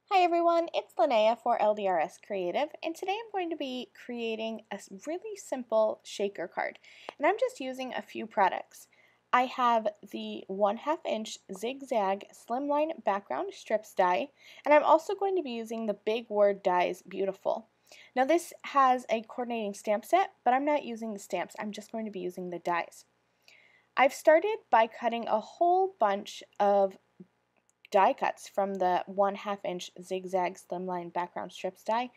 Hi everyone, it's Lynnea for LDRS Creative, and today I'm going to be creating a really simple shaker card. And I'm just using a few products. I have the 1/2 inch zigzag slimline background strips die, and I'm also going to be using the Big Word dies Beautiful. Now this has a coordinating stamp set, but I'm not using the stamps, I'm just going to be using the dies. I've started by cutting a whole bunch of die cuts from the 1/2 inch zigzag slimline background strips die.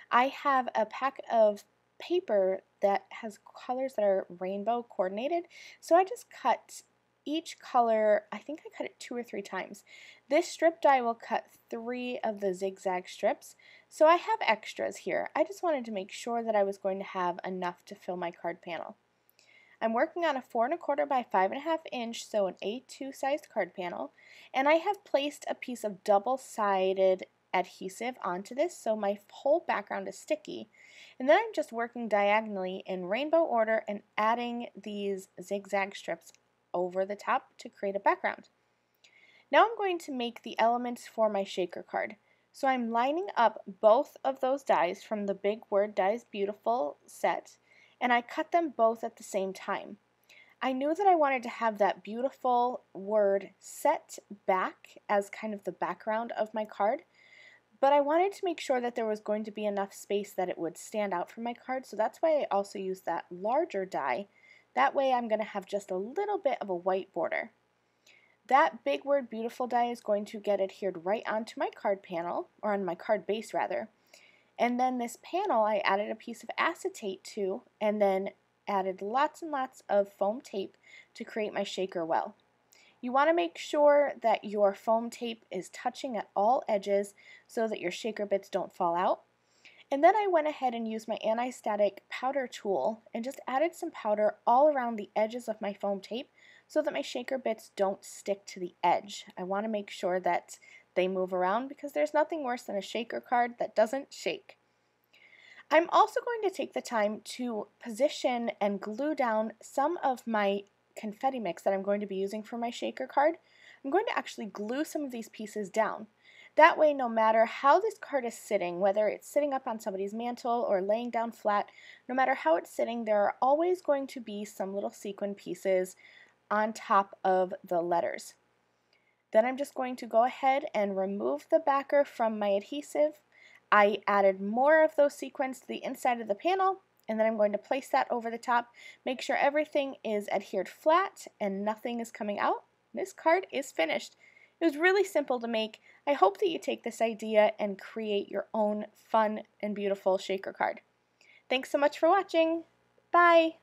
I have a pack of paper that has colors that are rainbow coordinated, so I just cut each color. I think I cut it 2 or 3 times. This strip die will cut 3 of the zigzag strips, so I have extras here. I just wanted to make sure that I was going to have enough to fill my card panel. I'm working on a 4 1/4 by 5 1/2 inch, so an A2 sized card panel, and I have placed a piece of double-sided adhesive onto this so my whole background is sticky. And then I'm just working diagonally in rainbow order and adding these zigzag strips over the top to create a background. Now I'm going to make the elements for my shaker card. So I'm lining up both of those dies from the Big Word Dies Beautiful set, and I cut them both at the same time. I knew that I wanted to have that beautiful word set back as kind of the background of my card, but I wanted to make sure that there was going to be enough space that it would stand out from my card, so that's why I also used that larger die. That way I'm going to have just a little bit of a white border. That Big Word Beautiful die is going to get adhered right onto my card panel, or on my card base rather. And then this panel I added a piece of acetate to, and then added lots and lots of foam tape to create my shaker well. You want to make sure that your foam tape is touching at all edges so that your shaker bits don't fall out. And then I went ahead and used my anti-static powder tool and just added some powder all around the edges of my foam tape so that my shaker bits don't stick to the edge. I want to make sure that they move around because there's nothing worse than a shaker card that doesn't shake. I'm also going to take the time to position and glue down some of my confetti mix that I'm going to be using for my shaker card. I'm going to actually glue some of these pieces down. That way, no matter how this card is sitting, whether it's sitting up on somebody's mantle or laying down flat, no matter how it's sitting, there are always going to be some little sequin pieces on top of the letters. Then I'm just going to go ahead and remove the backer from my adhesive. I added more of those sequins to the inside of the panel, and then I'm going to place that over the top. Make sure everything is adhered flat and nothing is coming out. This card is finished. It was really simple to make. I hope that you take this idea and create your own fun and beautiful shaker card. Thanks so much for watching. Bye!